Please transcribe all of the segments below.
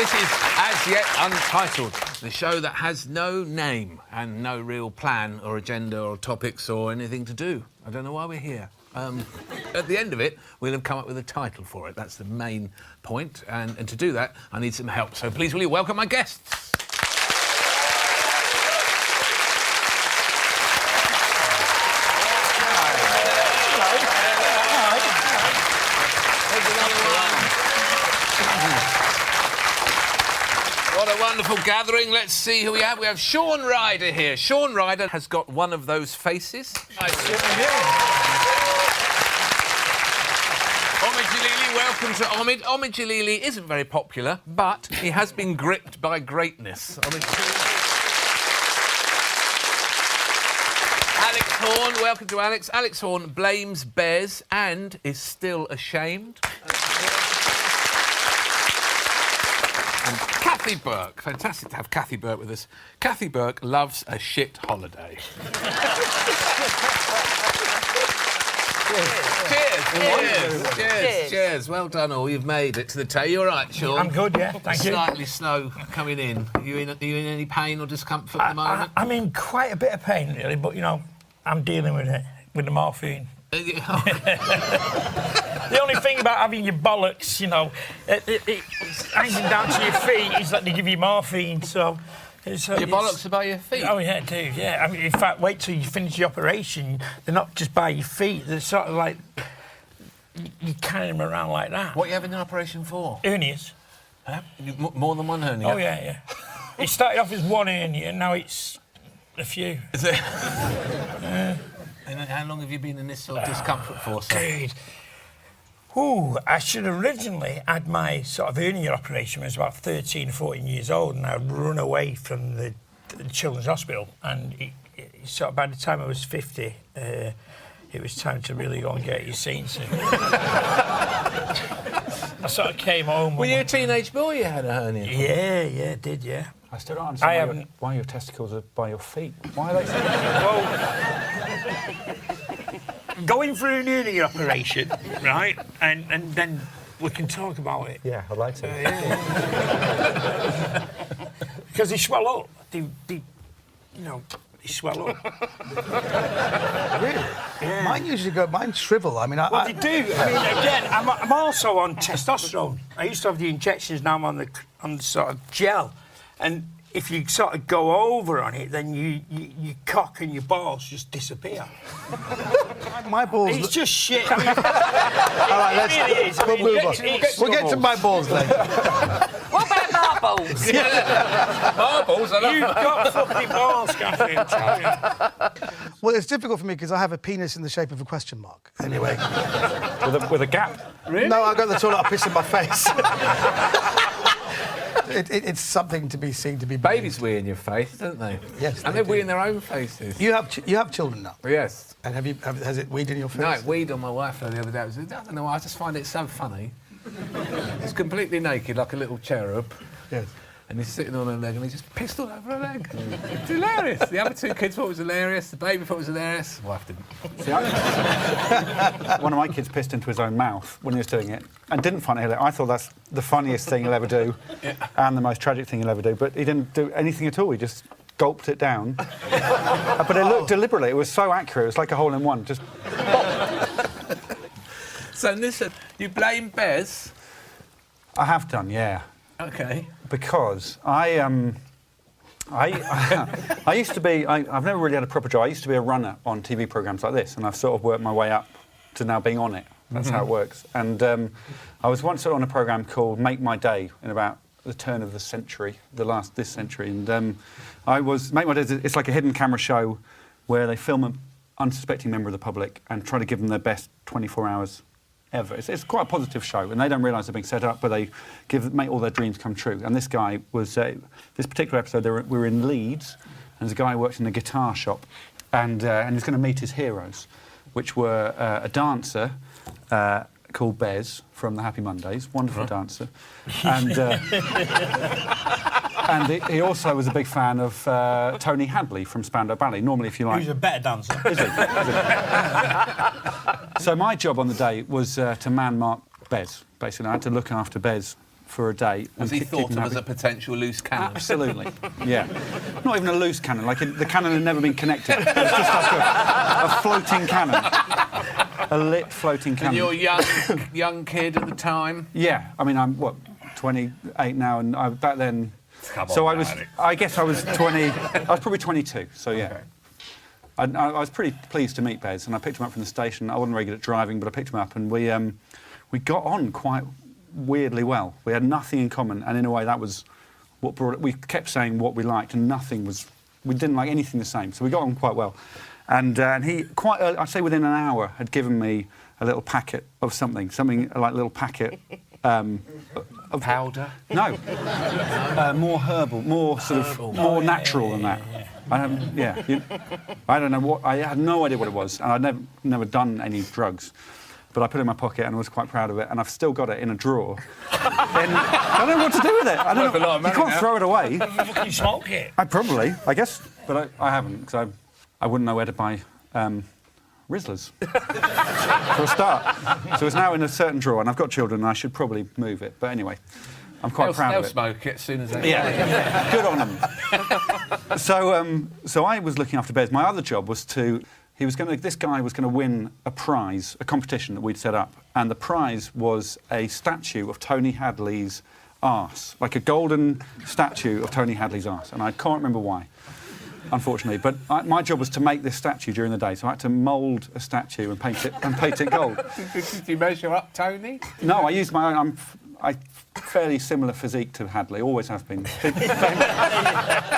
This is As Yet Untitled, the show that has no name and no real plan or agenda or topics or anything to do. I don't know why we're here. At the end of it, we'll have come up with a title for it. That's the main point. And to do that, I need some help. So please will you welcome my guests? What a wonderful gathering. Let's see who we have. We have Shaun Ryder here. Shaun Ryder has got one of those faces. Omid Djalili, welcome to Omid. Omid Djalili isn't very popular, but he has been gripped by greatness. Alex Horne, welcome to Alex. Alex Horne blames Bez and is still ashamed. And Kathy Burke. Fantastic to have Kathy Burke with us. Kathy Burke loves a shit holiday. Cheers. Well done all. You've made it to the table. You all right, Shaun? I'm good, yeah. Thank you. Slightly slow coming in. Are you in any pain or discomfort at the moment? I'm in quite a bit of pain, really, but, you know, I'm dealing with it, with the morphine. The only thing about having your bollocks, you know, it's hanging down to your feet is that they give you morphine, so... Your bollocks are by your feet? Oh, yeah, do, yeah. I mean, in fact, wait till you finish the operation. They're not just by your feet. They're sort of like... You carry them around like that. What are you having an operation for? Hernias. Huh? More than one hernia? Oh, yeah. It started off as one hernia, and now it's a few. Is it? And how long have you been in this sort of discomfort for, sir? Dude. Ooh, I should have originally had my sort of hernia operation when I was about 13 or 14 years old, and I'd run away from the children's hospital. And sort of by the time I was 50, it was time to really go and get your seats. I sort of came home. Were you a teenage boy you had a hernia? Yeah, did. I still don't understand why your testicles are by your feet. Why are they so... Well, going through an hernia operation, right, and then we can talk about it. Yeah, I'd like to. Because they swell up. They swell up. Really? Yeah. Mine shrivel. I mean, Well, they do. I mean, again, I'm also on testosterone. I used to have the injections, now I'm on the sort of gel. And if you sort of go over on it, then your cock and your balls just disappear. My balls... It's just shit. I mean, all right, we'll move on. We'll get to my balls later. What about marbles? Marbles? You've got fucking balls, Cathy, I tell you. Well, it's difficult for me because I have a penis in the shape of a question mark. Anyway. with a gap? Really? No, I go to the toilet, I piss in my face. It's something to be seen to be... Babies wee in your face, don't they? Yes, and they wee in their own faces. You have children now? Yes. And has it weed in your face? No, it weed on my wife the other day. I don't know why, I just find it so funny. He's completely naked, like a little cherub. Yes. And he's sitting on her leg and he just pissed all over her leg. It's hilarious. The other two kids thought it was hilarious. The baby thought it was hilarious. The wife didn't. See, one of my kids pissed into his own mouth when he was doing it and didn't find it hilarious. I thought that's the funniest thing he'll ever do and the most tragic thing he'll ever do. But he didn't do anything at all. He just gulped it down. But it looked deliberately. It was so accurate. It was like a hole-in-one. Just So listen, you blame Bez? I have done, yeah. OK. Because I used to be... I've never really had a proper job. I used to be a runner on TV programmes like this, and I've sort of worked my way up to now being on it. That's how it works. And I was once on a programme called Make My Day in about the turn of the century, this century. And Make My Day, it's like a hidden camera show where they film an unsuspecting member of the public and try to give them their best 24 hours ever. It's quite a positive show, and they don't realise they're being set up, but they make all their dreams come true. And this guy was... this particular episode, we were in Leeds, and there's a guy who works in a guitar shop, and he's going to meet his heroes, which were a dancer called Bez from the Happy Mondays, wonderful dancer, and And he also was a big fan of Tony Hadley from Spandau Ballet. Normally, if you like... He's a better dancer. Is he? So my job on the day was to man-mark Bez, basically. I had to look after Bez for a date. Was and he thought keep of as him a potential loose cannon? Absolutely, yeah. Not even a loose cannon, the cannon had never been connected. It was just like a floating cannon. A lit floating cannon. And you're a young kid at the time? Yeah, I mean, I'm, 28 now, and back then... I guess I was 20... I was probably 22, so yeah. Okay. I was pretty pleased to meet Bez, and I picked him up from the station. I wasn't very good at driving, but I picked him up, and we got on quite weirdly well. We had nothing in common, and in a way that was what brought it. We kept saying what we liked, and we didn't like anything the same, so we got on quite well. And he, quite early, I'd say within an hour, had given me a little packet of something like a little packet... of powder? No. More herbal, more sort of, more natural than that. I don't know what, I had no idea what it was, and I'd never done any drugs. But I put it in my pocket and I was quite proud of it, and I've still got it in a drawer. I don't know what to do with it. I don't know. You can't throw it away. Can you smoke it? I guess, but I haven't, because I wouldn't know where to buy Rizzlers, for a start. So it's now in a certain drawer, and I've got children, and I should probably move it. But anyway, I'm quite proud of it. They'll smoke it as soon as they Yeah, good on them. So I was looking after Bez. My other job was this guy was going to win a prize, a competition that we'd set up, and the prize was a statue of Tony Hadley's arse, like a golden statue of Tony Hadley's arse, and I can't remember why. Unfortunately, but my job was to make this statue during the day, so I had to mould a statue and paint it gold. Did you measure up, Tony? No, I used my own. I'm fairly similar physique to Hadley, always have been.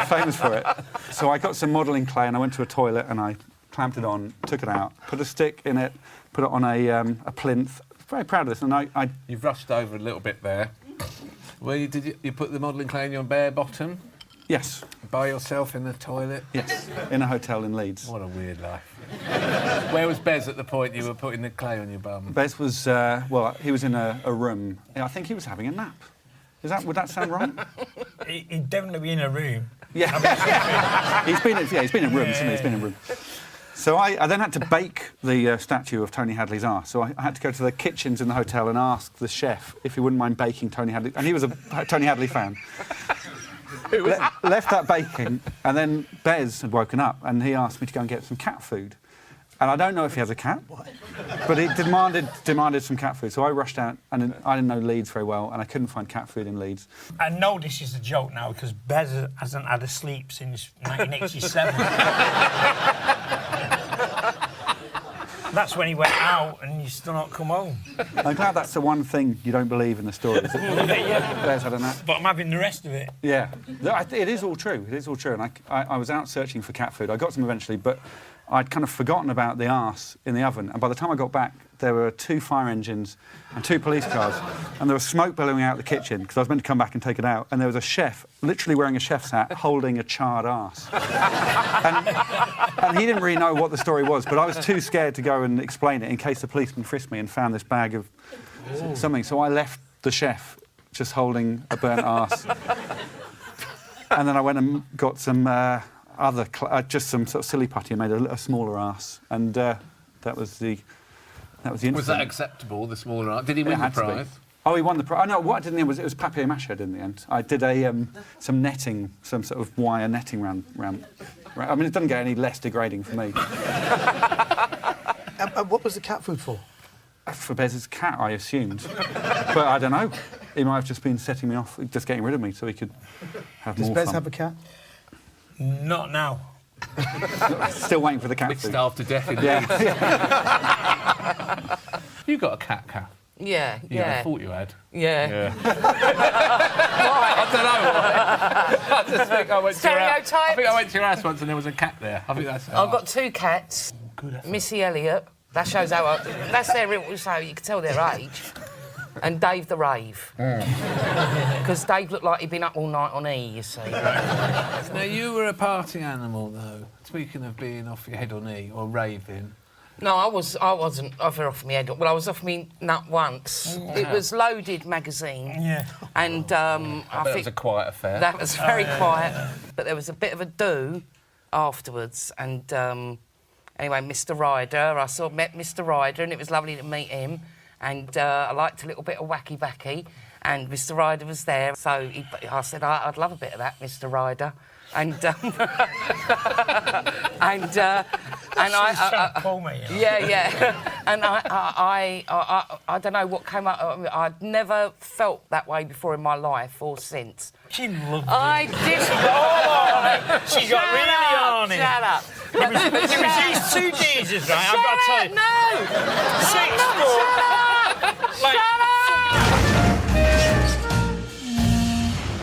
Famous for it. So I got some modelling clay and I went to a toilet and I clamped it on, took it out, put a stick in it, put it on a plinth. Very proud of this, and You've rushed over a little bit there. Did you put the modelling clay in your bare bottom? Yes. By yourself in the toilet? Yes, in a hotel in Leeds. What a weird life. Where was Bez at the point you were putting the clay on your bum? Bez was, he was in a room. I think he was having a nap. Would that sound right? He'd definitely be in a room. Yeah. he's been in rooms, hasn't he? He's been in rooms. So I then had to bake the statue of Tony Hadley's arse. So I had to go to the kitchens in the hotel and ask the chef if he wouldn't mind baking Tony Hadley. And he was a Tony Hadley fan. Left that baking, and then Bez had woken up and he asked me to go and get some cat food. And I don't know if he has a cat, but he demanded some cat food. So I rushed out, and I didn't know Leeds very well, and I couldn't find cat food in Leeds. I know this is a joke now because Bez hasn't had a sleep since 1987. That's when he went out and he's still not come home. I'm glad that's the one thing you don't believe in the story. Bez had a nap. But I'm having the rest of it. Yeah. It is all true. It is all true. And I was out searching for cat food. I got some eventually, but I'd kind of forgotten about the arse in the oven. And by the time I got back, there were 2 fire engines and 2 police cars. And there was smoke billowing out the kitchen, because I was meant to come back and take it out. And there was a chef, literally wearing a chef's hat, holding a charred arse. And he didn't really know what the story was, but I was too scared to go and explain it in case the policeman frisked me and found this bag of something. So I left the chef just holding a burnt arse. And then I went and got some just some sort of silly putty and made a smaller arse. And that was the incident. Was that acceptable, the smaller arse? Did he win the prize? Oh, he won the prize. Oh, no, what I did in the end was it was papier-mâché in the end. I did some netting, some sort of wire netting round. I mean, it doesn't get any less degrading for me. What was the cat food for? For Bez's cat, I assumed. But I don't know. He might have just been setting me off, just getting rid of me so he could have more fun. Does Bez have a cat? Not now. Still waiting for the cat food. Starved to death in Yeah. You got a cat, Kath? Yeah. I thought you had. Yeah. I don't know. I just think I went Stereotypes. I think I went to your house once and there was a cat there. I think that's. I've got 2 cats. Missy Elliott. That shows that's their real. So you can tell their age. And Dave the Rave. Because Dave looked like he'd been up all night on E, you see. Now, you were a party animal, though. Speaking of being off your head on E, or raving. No, I wasn't ever off my head. Well, I was off me nut once. It was Loaded magazine. Yeah. And I think it was a quiet affair. That was very quiet. But there was a bit of a do afterwards. And anyway, Mr. Ryder, I met Mr. Ryder, and it was lovely to meet him. And I liked a little bit of wacky-backy. and Mr. Ryder was there. So I said, I'd love a bit of that, Mr. Ryder. And Call me. Yeah. And I don't know what came up. I'd never felt that way before in my life or since. She loved it. I did. Oh, she got really on it. Shut up. It was these two Jesus, right? I've got to tell you. No. 6 foot. Shut up.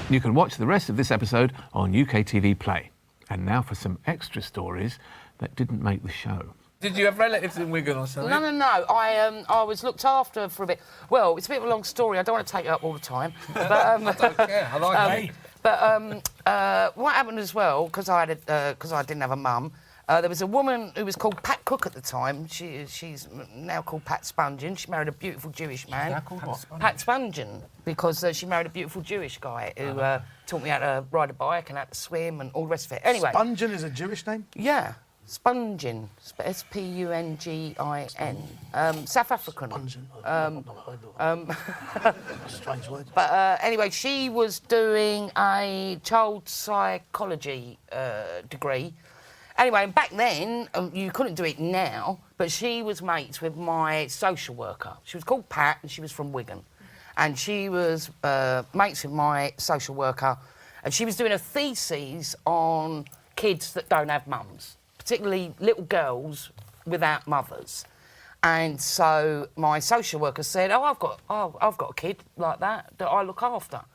You can watch the rest of this episode on UK TV Play. And now for some extra stories that didn't make the show. Did you have relatives in Wigan or something? No. I was looked after for a bit. Well, it's a bit of a long story. I don't want to take it up all the time. But, I don't care. I like it. But what happened as well, because I didn't have a mum, there was a woman who was called Pat Cook at the time. She's now called Pat Spungen. She married a beautiful Jewish man. Now called what? Pat Spungen, because she married a beautiful Jewish guy who taught me how to ride a bike and how to swim and all the rest of it. Anyway. Spungen is a Jewish name? Yeah. Spungen. Spungin. South African. Strange word. But anyway, she was doing a child psychology degree. Anyway, and back then, you couldn't do it now, but she was mates with my social worker. She was called Pat, and she was from Wigan. And she was mates with my social worker, and she was doing a thesis on kids that don't have mums, particularly little girls without mothers. And so my social worker said, I've got a kid like that I look after.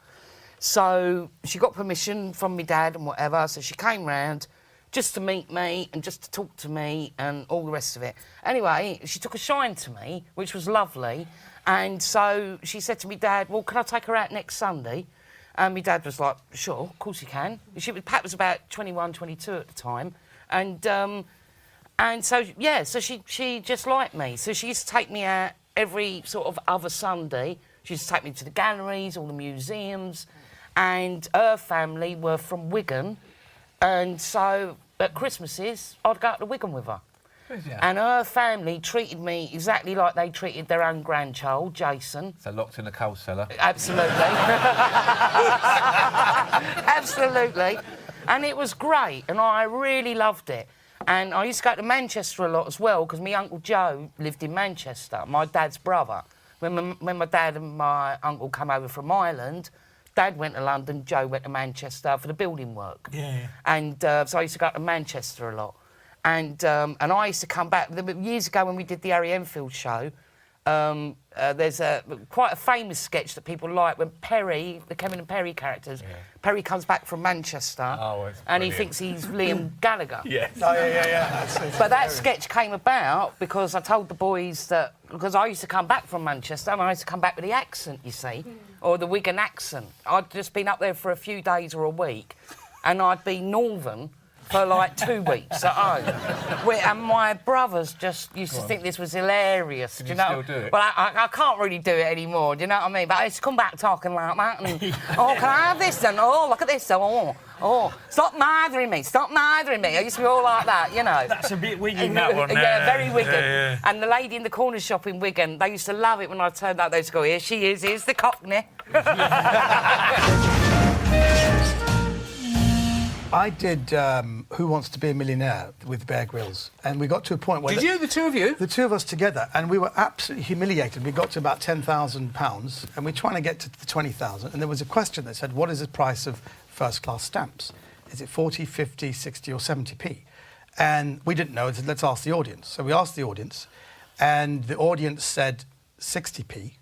So she got permission from my dad and whatever, so she came round just to meet me and just to talk to me and all the rest of it. Anyway, she took a shine to me, which was lovely, and so she said to me, Dad, well, can I take her out next Sunday? And my dad was like, sure, of course you can. Pat was about 21, 22 at the time, and so, yeah, so she just liked me. So she used to take me out every sort of other Sunday. She used to take me to the galleries, all the museums, and her family were from Wigan, and so at Christmases, I'd go up to Wigan with her. Yeah. And her family treated me exactly like they treated their own grandchild, Jason. So locked in a coal cellar. Absolutely. Absolutely. And it was great, and I really loved it. And I used to go to Manchester a lot as well, because my Uncle Joe lived in Manchester, my dad's brother. When my dad and my uncle came over from Ireland, Dad went to London, Joe went to Manchester for the building work. Yeah. And so I used to go to Manchester a lot. And I used to come back. Years ago when we did the Harry Enfield show, there's quite a famous sketch that people like when Perry, the Kevin and Perry characters, Perry comes back from Manchester and he thinks he's Liam Gallagher. Yes. Oh, yeah. But that sketch came about because I told the boys that... Because I used to come back from Manchester and I used to come back with the accent, you see, or the Wigan accent. I'd just been up there for a few days or a week and I'd be northern for like 2 weeks at home. And my brothers just used to think this was hilarious. Can do you you know? still do it? Well, I can't really do it anymore, do you know what I mean? But I used to come back talking like that and, oh, can I have this? And, oh, look at this. Oh, stop mithering me. I used to be all like that, you know. That's a bit Wigan, that one. Yeah, very Wigan. Yeah. And the lady in the corner shop in Wigan, they used to love it when I turned up. They used to go, here she is, here's the Cockney. I did Who Wants to Be a Millionaire with Bear Grylls, and we got to a point where... Did you, the two of you? The two of us together, and we were absolutely humiliated. We got to about £10,000, and we're trying to get to the 20,000, and there was a question that said, what is the price of first-class stamps? Is it 40, 50, 60 or 70p? And we didn't know. I said, let's ask the audience. So we asked the audience, and the audience said 60p.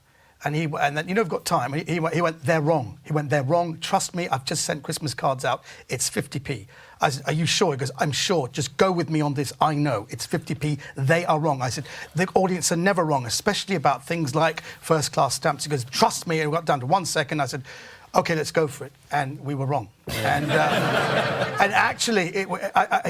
And then, you know, we've got time. He went, they're wrong. He went, they're wrong. Trust me, I've just sent Christmas cards out. It's 50p. I said, are you sure? He goes, I'm sure. Just go with me on this. I know. It's 50p. They are wrong. I said, the audience are never wrong, especially about things like first-class stamps. He goes, trust me. And we got down to 1 second. I said, OK, let's go for it. And we were wrong. Yeah. And actually, he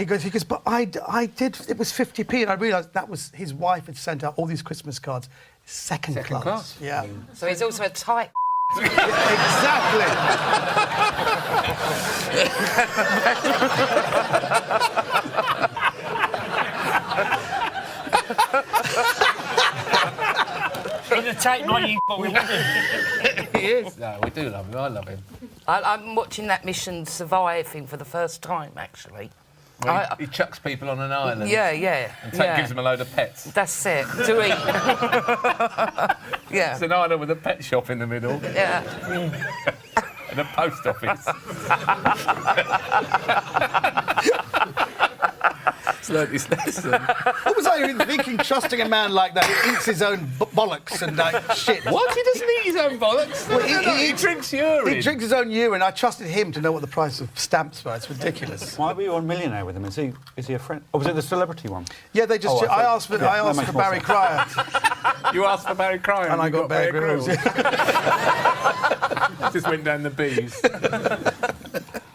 goes, but I did. It was 50p. And I realised that was his wife had sent out all these Christmas cards. Second class. Yeah. So he's also a tight... Exactly. tape like you, but we love him. He is. No, we do love him. I love him. I'm watching that Mission Survive thing for the first time, actually. Well, he chucks people on an island. Yeah. And gives them a load of pets. That's it, to eat. Yeah. It's an island with a pet shop in the middle. Yeah. And a post office. Learned his lesson. What was I even thinking? Trusting a man like that who eats his own bollocks and shit. What? He doesn't eat his own bollocks? Well, he drinks urine. He drinks his own urine. I trusted him to know what the price of stamps were. It's ridiculous. Why were you on Millionaire with him? Is he a friend? Or was it the celebrity one? Yeah, they just. I asked for Barry Cryer. You asked for Barry Cryer and I got Bear Grylls. Just went down the bees.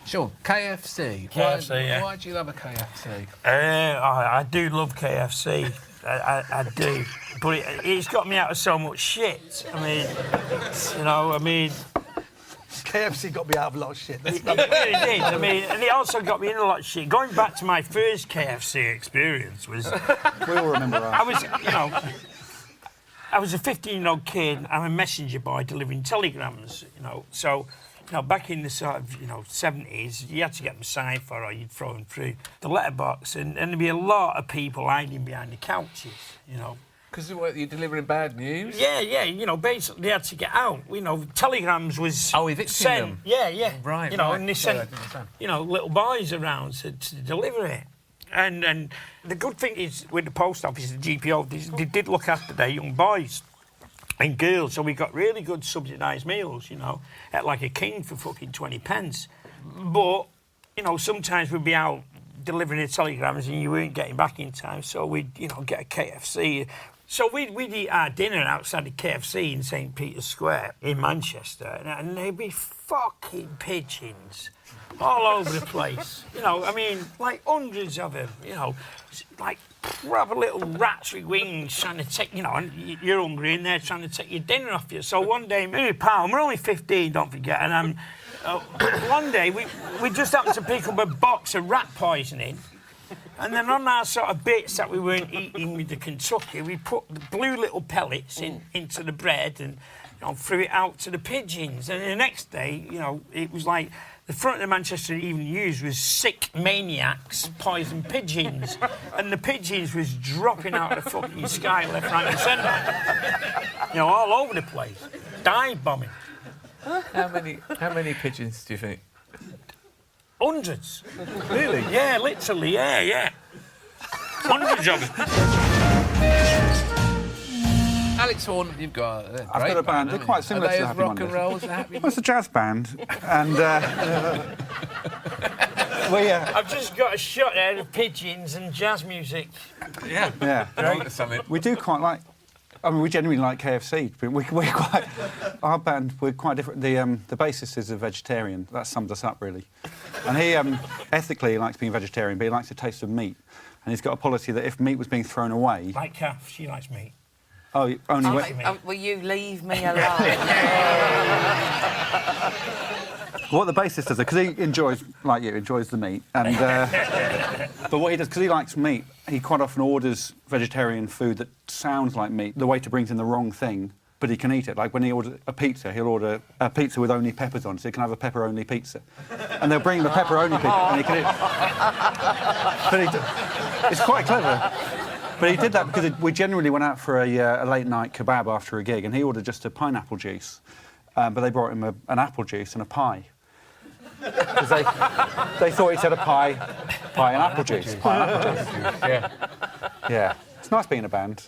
Shaun, KFC. Why do you love a KFC? I do love KFC. I do. But it's got me out of so much shit. KFC got me out of a lot of shit. It really did. And it also got me in a lot of shit. Going back to my first KFC experience was... We all remember that. I was a 15-year-old kid. I'm a messenger boy delivering telegrams, So... back in the sort of, 70s, you had to get them signed for or you'd throw them through the letterbox and there'd be a lot of people hiding behind the couches, Because you're delivering bad news? Yeah, basically they had to get out. Telegrams was evicting sent. them? Yeah. Right, And they sent, little boys around to deliver it. And the good thing is, with the post office, the GPO, they did look after their young boys and girls, so we got really good subsidised meals, at like a king for fucking 20 pence. But, sometimes we'd be out delivering the telegrams and you weren't getting back in time, so we'd, get a KFC. So we'd eat our dinner outside the KFC in St. Peter's Square in Manchester, and there'd be fucking pigeons all over the place. Like hundreds of them, like proper little rats with wings trying to take, and you're hungry and they're trying to take your dinner off you. So one day, me and pal, we're only 15, don't forget, and one day we just happened to pick up a box of rat poisoning, and then on our sort of bits that we weren't eating with the Kentucky, we put the blue little pellets into the bread and threw it out to the pigeons. And the next day, it was like the front of the Manchester Evening News was sick maniacs poison pigeons, and the pigeons was dropping out of the fucking sky left, right, and centre. All over the place. Dive bombing. How many pigeons do you think? Hundreds. Really? Yeah, literally. Yeah. Hundreds of them. Alex Horne, you've got a I've got a band. They're quite similar to the Happy rock and Mondays. roll as the Happy Well, it's a jazz band, and I've just got a shot out of pigeons and jazz music. Yeah. yeah. Something. We do quite like. We genuinely like KFC. But we're quite. Our band, we're quite different. The bassist is a vegetarian. That sums us up really. And he ethically he likes being vegetarian, but he likes the taste of meat. And he's got a policy that if meat was being thrown away, Like Kath, she likes meat. oh, only when, Will you leave me alone? what the bassist does, because he enjoys, like you, enjoys the meat, and but what he does, because he likes meat, he quite often orders vegetarian food that sounds like meat. The waiter brings in the wrong thing, but he can eat it. Like when he orders a pizza, he'll order a pizza with only peppers on, so he can have a pepperoni pizza. And they'll bring him a pepperoni pizza, and he can eat it. But it's quite clever. But he did that because we generally went out for a late-night kebab after a gig, and he ordered just a pineapple juice. But they brought him an apple juice and a pie. Because they thought he said a pie and apple juice. Pie and apple juice. Yeah. Yeah. It's nice being in a band.